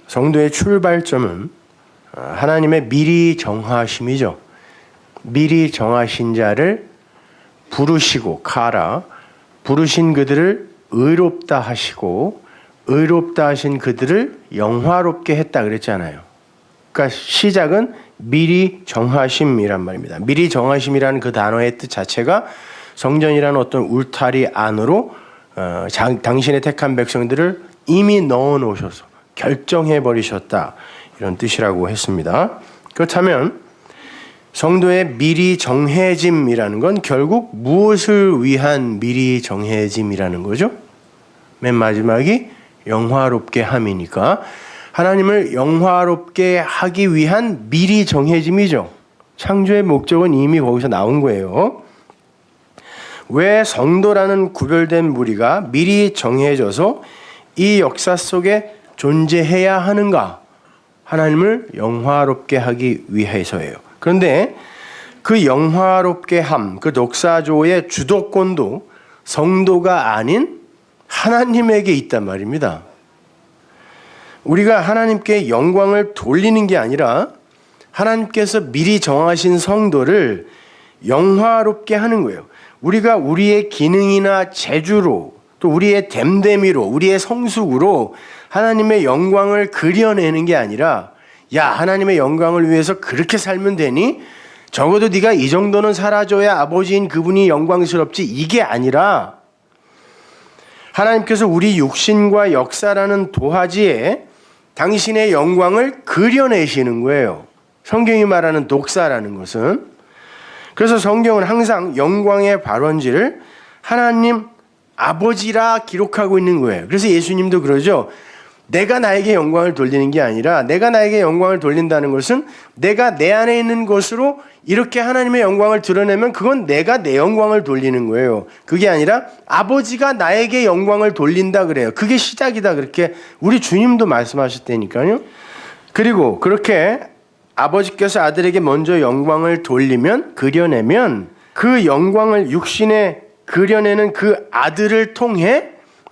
성도의 출발점은 하나님의 미리 정하심이죠. 미리 정하신 자를 부르시고 부르신 그들을 의롭다 하시고 의롭다 하신 그들을 영화롭게 했다 그랬잖아요. 그러니까 시작은 미리 정하심이란 말입니다. 미리 정하심이라는 그 단어의 뜻 자체가 성전이라는 어떤 울타리 안으로 당신의 택한 백성들을 이미 넣어 놓으셔서 결정해 버리셨다, 이런 뜻이라고 했습니다. 그렇다면 성도의 미리 정해짐이라는 건 결국 무엇을 위한 미리 정해짐이라는 거죠? 맨 마지막이 영화롭게 함이니까 하나님을 영화롭게 하기 위한 미리 정해짐이죠. 창조의 목적은 이미 거기서 나온 거예요. 왜 성도라는 구별된 무리가 미리 정해져서 이 역사 속에 존재해야 하는가? 하나님을 영화롭게 하기 위해서예요. 그런데 그 영화롭게 함, 그 독사조의 주도권도 성도가 아닌 하나님에게 있단 말입니다. 우리가 하나님께 영광을 돌리는 게 아니라 하나님께서 미리 정하신 성도를 영화롭게 하는 거예요. 우리가 우리의 기능이나 재주로, 또 우리의 됨됨이로, 우리의 성숙으로 하나님의 영광을 그려내는 게 아니라, 야, 하나님의 영광을 위해서 그렇게 살면 되니? 적어도 네가 이 정도는 살아줘야 아버지인 그분이 영광스럽지, 이게 아니라 하나님께서 우리 육신과 역사라는 도화지에 당신의 영광을 그려내시는 거예요. 성경이 말하는 독사라는 것은. 그래서 성경은 항상 영광의 발원지를 하나님 아버지라 기록하고 있는 거예요. 그래서 예수님도 그러죠. 내가 나에게 영광을 돌리는 게 아니라, 내가 나에게 영광을 돌린다는 것은 내가 내 안에 있는 것으로 이렇게 하나님의 영광을 드러내면 그건 내가 내 영광을 돌리는 거예요. 그게 아니라 아버지가 나에게 영광을 돌린다 그래요. 그게 시작이다, 그렇게 우리 주님도 말씀하셨다니까요. 그리고 그렇게 아버지께서 아들에게 먼저 영광을 돌리면, 그려내면 그 영광을 육신에 그려내는 그 아들을 통해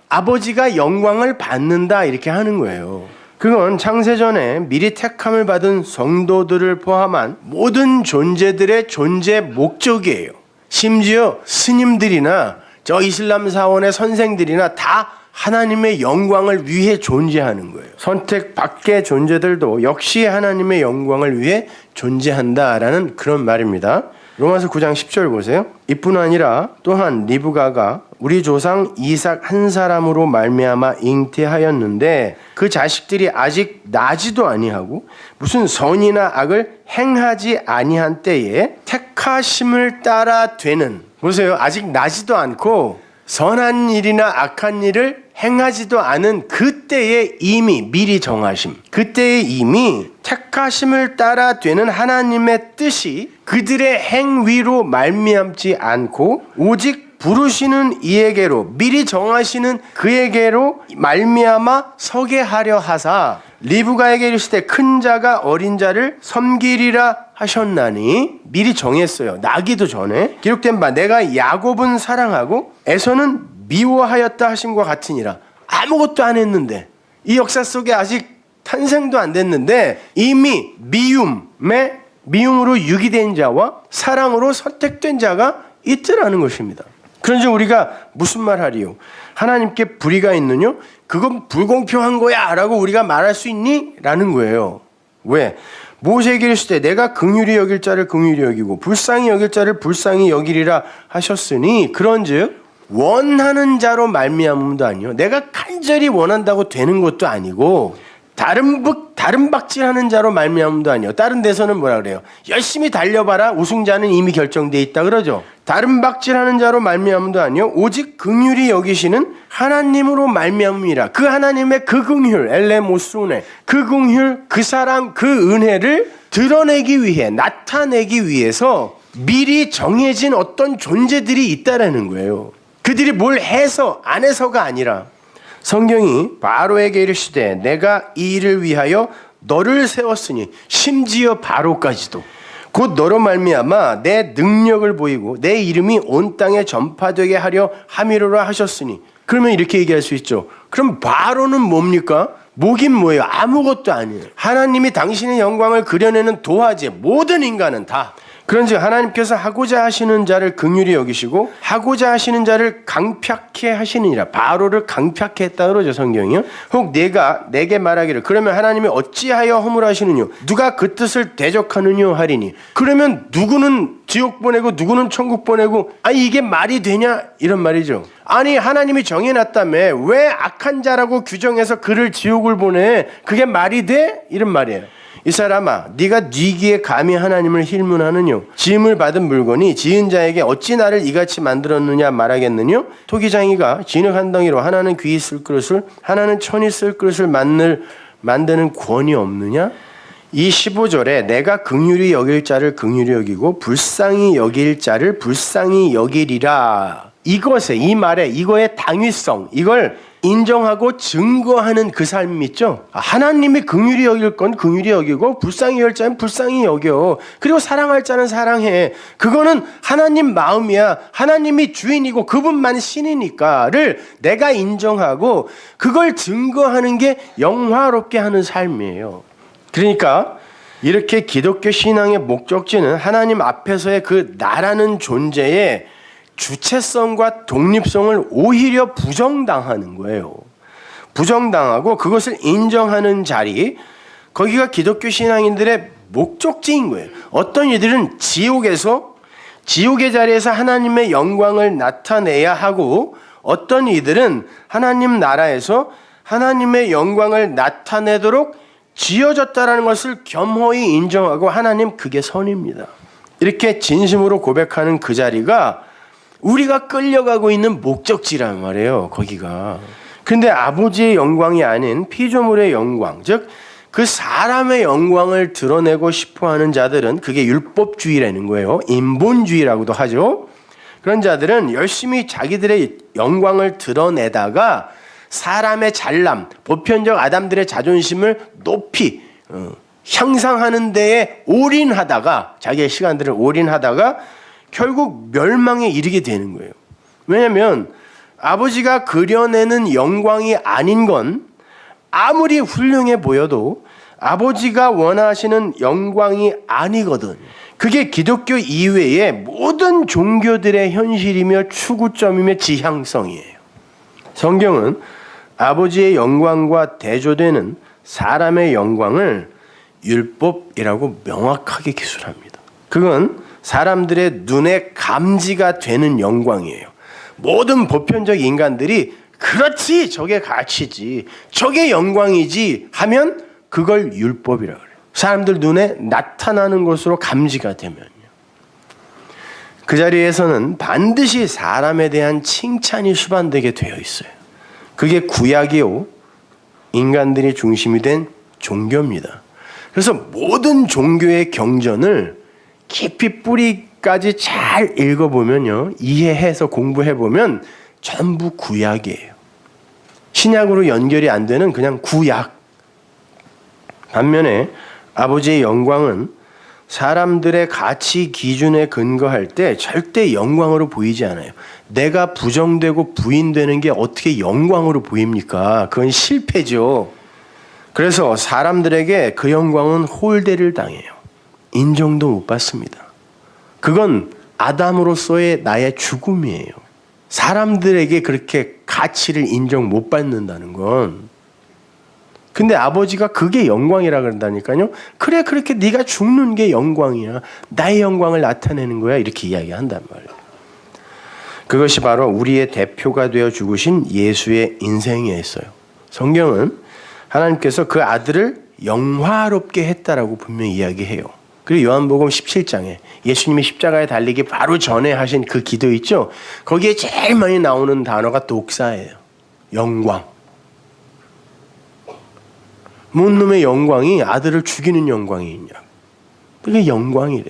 아버지가 영광을 받는다, 이렇게 하는 거예요. 그건 창세전에 미리 택함을 받은 성도들을 포함한 모든 존재들의 존재 목적이에요. 심지어 스님들이나 저 이슬람 사원의 선생들이나 다 하나님의 영광을 위해 존재하는 거예요. 선택 밖의 존재들도 역시 하나님의 영광을 위해 존재한다라는 그런 말입니다. 로마서 9장 10절 보세요. 이뿐 아니라 또한 리브가가 우리 조상 이삭 한 사람으로 말미암아 잉태하였는데 그 자식들이 아직 나지도 아니하고 무슨 선이나 악을 행하지 아니한 때에 택하심을 따라 되는, 보세요, 아직 나지도 않고 선한 일이나 악한 일을 행하지도 않은 그때에 이미 미리 정하심, 그때에 이미 택하심을 따라 되는 하나님의 뜻이 그들의 행위로 말미암지 않고 오직 부르시는 이에게로, 미리 정하시는 그에게로 말미암아 서게 하려 하사 리브가에게 이르시되 큰 자가 어린 자를 섬기리라 하셨나니, 미리 정했어요. 나기도 전에 기록된 바 내가 야곱은 사랑하고 에서는 미워하였다 하심과 같으니라. 아무것도 안 했는데, 이 역사 속에 아직 탄생도 안 됐는데 이미 미움으로 유기된 자와 사랑으로 선택된 자가 있더라는 것입니다. 그런지 우리가 무슨 말 하리요? 하나님께 불의가 있느냐? 그건 불공평한 거야 라고 우리가 말할 수 있니? 라는 거예요. 왜? 모세에게 이르시되 내가 긍휼히 여길 자를 긍휼히 여기고 불쌍히 여길 자를 불쌍히 여기리라 하셨으니, 그런즉 원하는 자로 말미암음도 아니요, 내가 간절히 원한다고 되는 것도 아니고 다른 박질하는 자로 말미암음도 아니요. 다른 데서는 뭐라 그래요? 열심히 달려봐라, 우승자는 이미 결정돼 있다 그러죠. 다른 박질하는 자로 말미암음도 아니요, 오직 긍휼히 여기시는 하나님으로 말미암음이라. 그 하나님의 그 긍휼, 엘레모스네, 그 긍휼, 그 사랑, 그 은혜를 드러내기 위해, 나타내기 위해서 미리 정해진 어떤 존재들이 있다라는 거예요. 그들이 뭘 해서 안 해서가 아니라, 성경이 바로에게 이르시되 내가 이 일을 위하여 너를 세웠으니, 심지어 바로까지도 곧 너로 말미암아 내 능력을 보이고 내 이름이 온 땅에 전파되게 하려 함이로라 하셨으니. 그러면 이렇게 얘기할 수 있죠. 그럼 바로는 뭡니까? 뭐긴 뭐예요? 아무것도 아니에요. 하나님이 당신의 영광을 그려내는 도화지, 모든 인간은 다. 그런즉 하나님께서 하고자 하시는 자를 긍휼히 여기시고 하고자 하시는 자를 강팍해 하시느니라. 바로를 강팍해 했다 그러죠, 성경이요. 혹 내게 말하기를 그러면 하나님이 어찌하여 허물하시느뇨? 누가 그 뜻을 대적하느뇨 하리니. 그러면 누구는 지옥 보내고 누구는 천국 보내고 아니 이게 말이 되냐? 이런 말이죠. 아니 하나님이 정해놨다며 왜 악한 자라고 규정해서 그를 지옥을 보내? 그게 말이 돼? 이런 말이에요. 이 사람아, 네가 네 귀에 감히 하나님을 힐문하느뇨? 지음을 받은 물건이 지은 자에게 어찌 나를 이같이 만들었느냐 말하겠느뇨? 토기장이가 진흙 한 덩이로 하나는 귀 쓸 그릇을 하나는 천이 쓸 그릇을 만드는 권이 없느냐? 이 15절에 내가 긍휼히 여길 자를 긍휼히 여기고 불쌍히 여길 자를 불쌍히 여기리라. 이 말에 이거의 당위성, 이걸 인정하고 증거하는 그 삶이 있죠. 하나님이 긍휼히 여길 건 긍휼히 여기고 불쌍히 여길 자는 불쌍히 여겨. 그리고 사랑할 자는 사랑해. 그거는 하나님 마음이야. 하나님이 주인이고 그분만 신이니까를 내가 인정하고 그걸 증거하는 게 영화롭게 하는 삶이에요. 그러니까 이렇게 기독교 신앙의 목적지는 하나님 앞에서의 그 나라는 존재의 주체성과 독립성을 오히려 부정당하는 거예요. 부정당하고 그것을 인정하는 자리, 거기가 기독교 신앙인들의 목적지인 거예요. 어떤 이들은 지옥의 자리에서 하나님의 영광을 나타내야 하고 어떤 이들은 하나님 나라에서 하나님의 영광을 나타내도록 지어졌다라는 것을 겸허히 인정하고 하나님 그게 선입니다. 이렇게 진심으로 고백하는 그 자리가 우리가 끌려가고 있는 목적지란 말이에요. 거기가. 근데 아버지의 영광이 아닌 피조물의 영광, 즉 그 사람의 영광을 드러내고 싶어하는 자들은 그게 율법주의라는 거예요. 인본주의라고도 하죠. 그런 자들은 열심히 자기들의 영광을 드러내다가 사람의 잘남, 보편적 아담들의 자존심을 높이 향상하는 데에 올인하다가 자기의 시간들을 올인하다가 결국 멸망에 이르게 되는 거예요. 왜냐하면 아버지가 그려내는 영광이 아닌 건 아무리 훌륭해 보여도 아버지가 원하시는 영광이 아니거든. 그게 기독교 이외의 모든 종교들의 현실이며 추구점이며 지향성이에요. 성경은 아버지의 영광과 대조되는 사람의 영광을 율법이라고 명확하게 기술합니다. 그건 사람들의 눈에 감지가 되는 영광이에요. 모든 보편적 인간들이 그렇지, 저게 가치지, 저게 영광이지 하면 그걸 율법이라고 그래요. 사람들 눈에 나타나는 것으로 감지가 되면요. 그 자리에서는 반드시 사람에 대한 칭찬이 수반되게 되어 있어요. 그게 구약이요, 인간들이 중심이 된 종교입니다. 그래서 모든 종교의 경전을 깊이 뿌리까지 잘 읽어보면요, 이해해서 공부해보면 전부 구약이에요. 신약으로 연결이 안 되는 그냥 구약. 반면에 아버지의 영광은 사람들의 가치 기준에 근거할 때 절대 영광으로 보이지 않아요. 내가 부정되고 부인되는 게 어떻게 영광으로 보입니까? 그건 실패죠. 그래서 사람들에게 그 영광은 홀대를 당해요. 인정도 못 받습니다. 그건 아담으로서의 나의 죽음이에요. 사람들에게 그렇게 가치를 인정 못 받는다는 건. 근데 아버지가 그게 영광이라 그런다니까요. 그래, 그렇게 네가 죽는 게 영광이야. 나의 영광을 나타내는 거야. 이렇게 이야기한단 말이에요. 그것이 바로 우리의 대표가 되어 죽으신 예수의 인생이었어요. 성경은 하나님께서 그 아들을 영화롭게 했다라고 분명히 이야기해요. 그리고 요한복음 17장에 예수님이 십자가에 달리기 바로 전에 하신 그 기도 있죠? 거기에 제일 많이 나오는 단어가 독사예요. 영광. 뭔 놈의 영광이 아들을 죽이는 영광이 있냐. 그게 영광이래.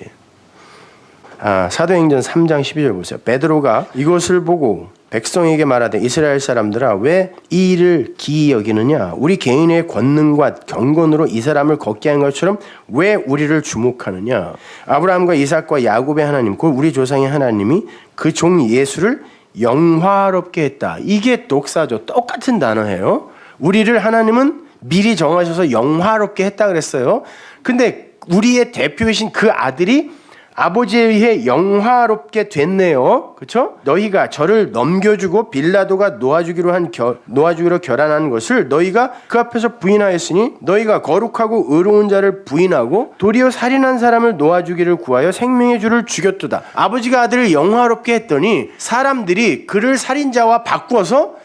사도행전 3장 12절 보세요. 베드로가 이것을 보고 백성에게 말하되 이스라엘 사람들아 왜 이 일을 기이 여기느냐. 우리 개인의 권능과 경건으로 이 사람을 걷게 한 것처럼 왜 우리를 주목하느냐. 아브라함과 이삭과 야곱의 하나님 곧 우리 조상의 하나님이 그 종 예수를 영화롭게 했다. 이게 독사죠. 똑같은 단어예요. 우리를 하나님은 미리 정하셔서 영화롭게 했다 그랬어요. 근데 우리의 대표이신 그 아들이 아버지에 의해 영화롭게 됐네요. 그렇죠? 너희가 저를 넘겨주고 빌라도가 놓아주기로 결단한 것을 너희가 그 앞에서 부인하였으니 너희가 거룩하고 의로운 자를 부인하고 도리어 살인한 사람을 놓아주기를 구하여 생명의 주를 죽였도다. 아버지가 아들을 영화롭게 했더니 사람들이 그를 살인자와 바꾸어서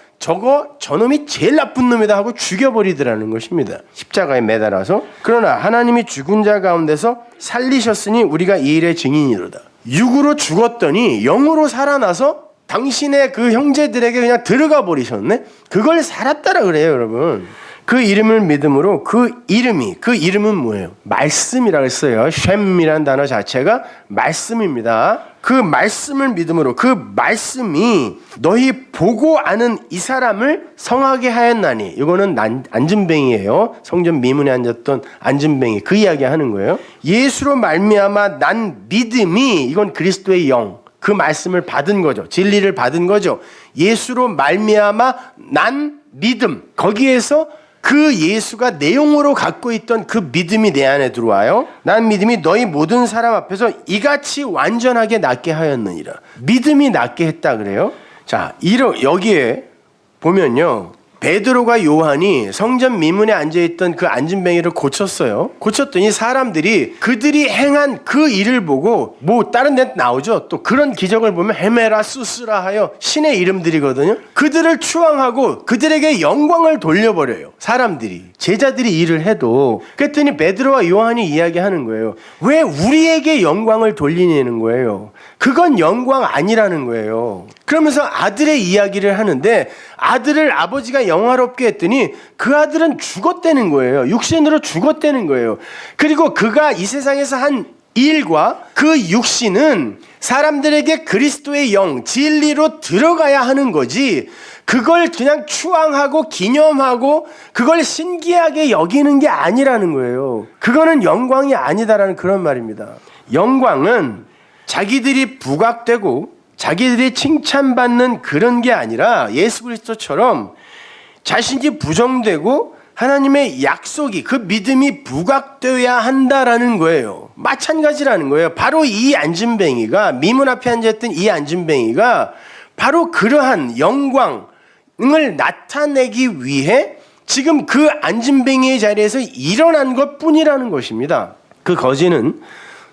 저놈이 제일 나쁜 놈이다 하고 죽여버리더라는 것입니다. 십자가에 매달아서. 그러나 하나님이 죽은 자 가운데서 살리셨으니 우리가 이 일의 증인이로다. 육으로 죽었더니 영으로 살아나서 당신의 그 형제들에게 그냥 들어가 버리셨네. 그걸 살았다라 그래요, 여러분. 그 이름을 믿음으로 그 이름은 뭐예요? 말씀이라고 했어요. 쉔이라는 단어 자체가 말씀입니다. 그 말씀을 믿음으로 그 말씀이 너희 보고 아는 이 사람을 성하게 하였나니. 이거는 안진뱅이에요. 성전 미문에 앉았던 안진뱅이 그 이야기 하는 거예요. 예수로 말미암아 난 믿음이, 이건 그리스도의 영, 그 말씀을 받은 거죠. 진리를 받은 거죠. 예수로 말미암아 난 믿음, 거기에서 그 예수가 내용으로 갖고 있던 그 믿음이 내 안에 들어와요. 난 믿음이 너희 모든 사람 앞에서 이같이 완전하게 낫게 하였느니라. 믿음이 낫게 했다 그래요. 자, 여기에 보면요, 베드로가 요한이 성전 미문에 앉아있던 그 안진뱅이를 고쳤어요. 고쳤더니 사람들이 그들이 행한 그 일을 보고, 뭐 다른 데 나오죠. 또 그런 기적을 보면 헤메라 수스라 하여 신의 이름들이거든요. 그들을 추앙하고 그들에게 영광을 돌려버려요. 사람들이, 제자들이 일을 해도. 그랬더니 베드로와 요한이 이야기하는 거예요. 왜 우리에게 영광을 돌리냐는 거예요. 그건 영광 아니라는 거예요. 그러면서 아들의 이야기를 하는데, 아들을 아버지가 영화롭게 했더니 그 아들은 죽었다는 거예요. 육신으로 죽었다는 거예요. 그리고 그가 이 세상에서 한 일과 그 육신은 사람들에게 그리스도의 영, 진리로 들어가야 하는 거지, 그걸 그냥 추앙하고 기념하고 그걸 신기하게 여기는 게 아니라는 거예요. 그거는 영광이 아니다라는 그런 말입니다. 영광은 자기들이 부각되고 자기들이 칭찬받는 그런 게 아니라 예수 그리스도처럼 자신이 부정되고 하나님의 약속이, 그 믿음이 부각되어야 한다라는 거예요. 마찬가지라는 거예요. 바로 이 안진뱅이가, 미문 앞에 앉아있던 이 안진뱅이가 바로 그러한 영광을 나타내기 위해 지금 그 안진뱅이의 자리에서 일어난 것 뿐이라는 것입니다. 그 거지는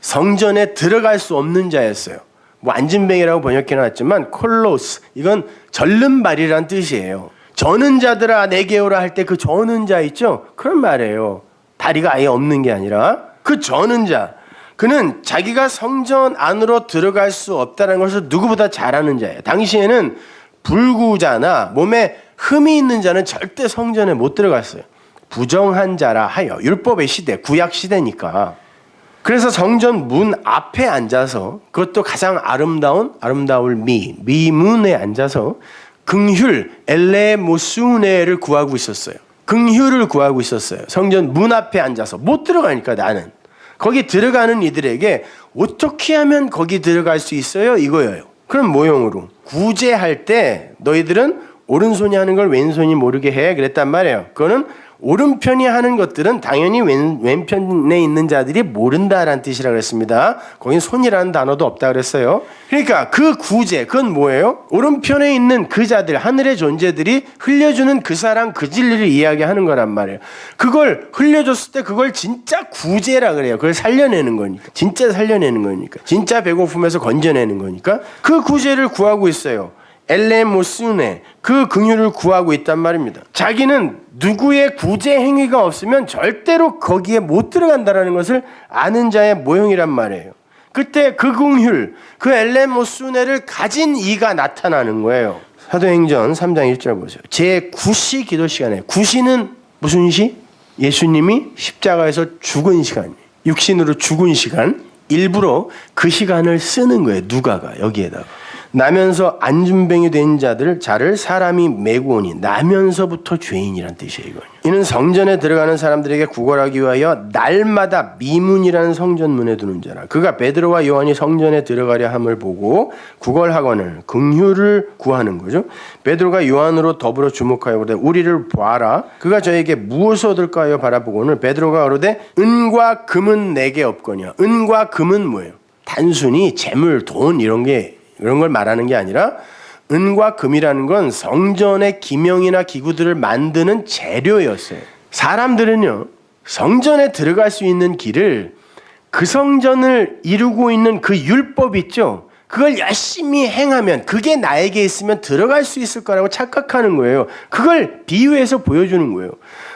성전에 들어갈 수 없는 자였어요. 뭐 안진뱅이라고 번역해놨지만 콜로스, 이건 절름발이란 뜻이에요. 저는 자들아 내게 오라 할 때 그 저는 자 있죠? 그런 말이에요. 다리가 아예 없는 게 아니라 그 저는 자, 그는 자기가 성전 안으로 들어갈 수 없다는 것을 누구보다 잘 아는 자예요. 당시에는 불구자나 몸에 흠이 있는 자는 절대 성전에 못 들어갔어요. 부정한 자라 하여, 율법의 시대, 구약 시대니까. 그래서 성전 문 앞에 앉아서, 그것도 가장 아름다울 미문에 앉아서 긍휼, 엘레모수네를 구하고 있었어요. 긍휼을 구하고 있었어요. 성전 문 앞에 앉아서. 못 들어가니까 나는. 거기 들어가는 이들에게 어떻게 하면 거기 들어갈 수 있어요? 이거예요. 그런 모형으로. 구제할 때 너희들은 오른손이 하는 걸 왼손이 모르게 해. 그랬단 말이에요. 그거는 오른편이 하는 것들은 당연히 왼편에 있는 자들이 모른다라는 뜻이라고 했습니다. 거긴 손이라는 단어도 없다 그랬어요. 그러니까 그 구제, 그건 뭐예요? 오른편에 있는 그 자들, 하늘의 존재들이 흘려주는 그 사랑, 그 진리를 이야기하는 거란 말이에요. 그걸 흘려줬을 때 그걸 진짜 구제라 그래요. 그걸 살려내는 거니까. 진짜 살려내는 거니까. 진짜 배고픔에서 건져내는 거니까. 그 구제를 구하고 있어요. 엘레모스네, 그 긍휼을 구하고 있단 말입니다. 자기는 누구의 구제 행위가 없으면 절대로 거기에 못 들어간다는 것을 아는 자의 모형이란 말이에요. 그때 그 긍휼, 그 엘레모스네를 가진 이가 나타나는 거예요. 사도행전 3장 1절 보세요. 제9시 기도 시간에, 9시는 무슨 시? 예수님이 십자가에서 죽은 시간, 육신으로 죽은 시간, 일부러 그 시간을 쓰는 거예요. 누가가 여기에다가. 나면서 안준병이 된 자를 사람이 메고 오니 나면서부터 죄인이란 뜻이에요. 이건. 이는 성전에 들어가는 사람들에게 구걸하기 위하여 날마다 미문이라는 성전문에 두는 자라. 그가 베드로와 요한이 성전에 들어가려 함을 보고 구걸하거늘 긍휼을 구하는 거죠. 베드로가 요한으로 더불어 주목하여 그러되 우리를 보아라. 그가 저에게 무엇을 얻을까 하여 바라보고는 베드로가 그러되 은과 금은 내게 없거니와. 은과 금은 뭐예요? 단순히 재물, 돈 이런 걸 말하는 게 아니라 은과 금이라는 건 성전의 기명이나 기구들을 만드는 재료였어요. 사람들은요, 성전에 들어갈 수 있는 길을 그 성전을 이루고 있는 그 율법 있죠? 그걸 열심히 행하면 그게 나에게 있으면 들어갈 수 있을 거라고 착각하는 거예요. 그걸 비유해서 보여주는 거예요.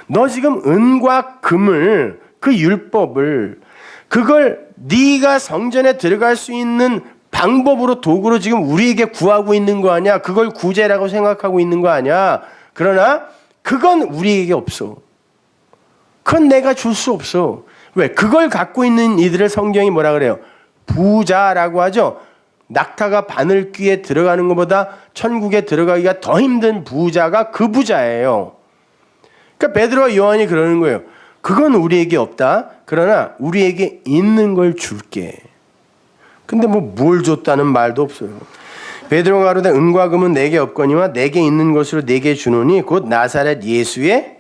너 지금 은과 금을, 그 율법을, 그걸 네가 성전에 들어갈 수 있는 방법으로 도구로 지금 우리에게 구하고 있는 거 아니야? 그걸 구제라고 생각하고 있는 거 아니야? 그러나 그건 우리에게 없어. 그건 내가 줄 수 없어. 왜? 그걸 갖고 있는 이들을 성경이 뭐라 그래요? 부자라고 하죠. 낙타가 바늘귀에 들어가는 것보다 천국에 들어가기가 더 힘든 부자가 그 부자예요. 그러니까 베드로와 요한이 그러는 거예요. 그건 우리에게 없다. 그러나 우리에게 있는 걸 줄게. 근데 뭘 줬다는 말도 없어요. 베드로가 가로되 은과 금은 내게 없거니와 내게 있는 것으로 내게 주노니 곧 나사렛 예수의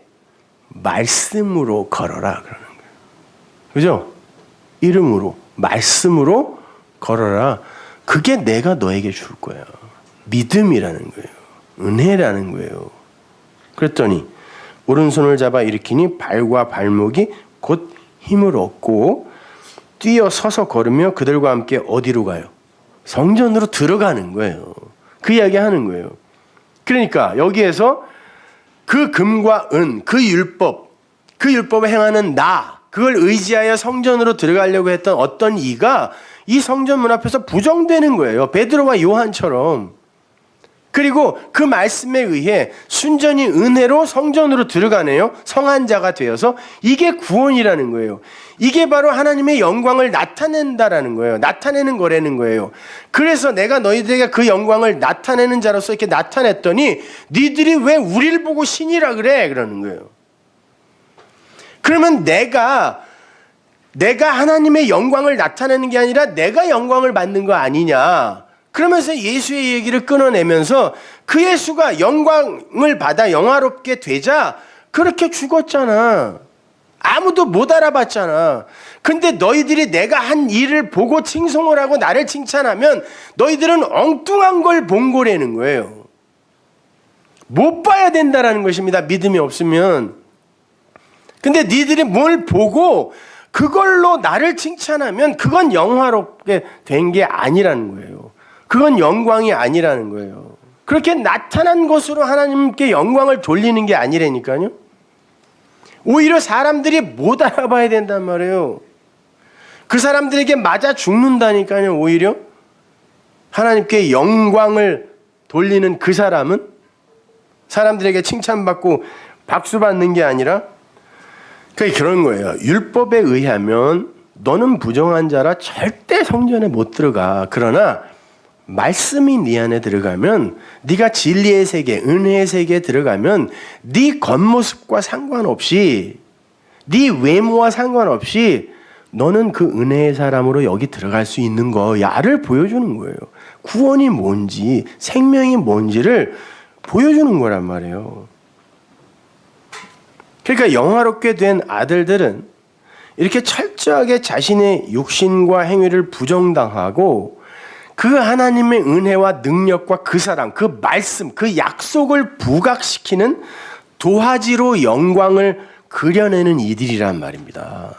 말씀으로 걸어라 그러는 거예요. 그죠? 이름으로, 말씀으로 걸어라. 그게 내가 너에게 줄 거야. 믿음이라는 거예요. 은혜라는 거예요. 그랬더니 오른손을 잡아 일으키니 발과 발목이 곧 힘을 얻고 뛰어 서서 걸으며 그들과 함께 어디로 가요? 성전으로 들어가는 거예요. 그 이야기 하는 거예요. 그러니까 여기에서 그 금과 은, 그 율법을 행하는 나, 그걸 의지하여 성전으로 들어가려고 했던 어떤 이가 이 성전 문 앞에서 부정되는 거예요. 베드로와 요한처럼. 그리고 그 말씀에 의해 순전히 은혜로 성전으로 들어가네요. 성한 자가 되어서. 이게 구원이라는 거예요. 이게 바로 하나님의 영광을 나타낸다라는 거예요. 나타내는 거라는 거예요. 그래서 내가 너희들에게 그 영광을 나타내는 자로서 이렇게 나타냈더니 니들이 왜 우리를 보고 신이라 그래? 그러는 거예요. 그러면 내가 하나님의 영광을 나타내는 게 아니라 내가 영광을 받는 거 아니냐? 그러면서 예수의 얘기를 끊어내면서 그 예수가 영광을 받아 영화롭게 되자 그렇게 죽었잖아. 아무도 못 알아봤잖아. 근데 너희들이 내가 한 일을 보고 칭송을 하고 나를 칭찬하면 너희들은 엉뚱한 걸 본 거라는 거예요. 못 봐야 된다라는 것입니다. 믿음이 없으면. 근데 니들이 뭘 보고 그걸로 나를 칭찬하면 그건 영화롭게 된 게 아니라는 거예요. 그건 영광이 아니라는 거예요. 그렇게 나타난 것으로 하나님께 영광을 돌리는 게 아니라니까요. 오히려 사람들이 못 알아봐야 된단 말이에요. 그 사람들에게 맞아 죽는다니까요. 오히려 하나님께 영광을 돌리는 그 사람은 사람들에게 칭찬받고 박수 받는 게 아니라 그런 거예요. 율법에 의하면 너는 부정한 자라 절대 성전에 못 들어가. 그러나 말씀이 네 안에 들어가면 네가 진리의 세계, 은혜의 세계에 들어가면 네 겉모습과 상관없이 네 외모와 상관없이 너는 그 은혜의 사람으로 여기 들어갈 수 있는 거야를 보여주는 거예요. 구원이 뭔지 생명이 뭔지를 보여주는 거란 말이에요. 그러니까 영화롭게 된 아들들은 이렇게 철저하게 자신의 육신과 행위를 부정당하고 그 하나님의 은혜와 능력과 그 사랑, 그 말씀, 그 약속을 부각시키는 도화지로 영광을 그려내는 이들이란 말입니다.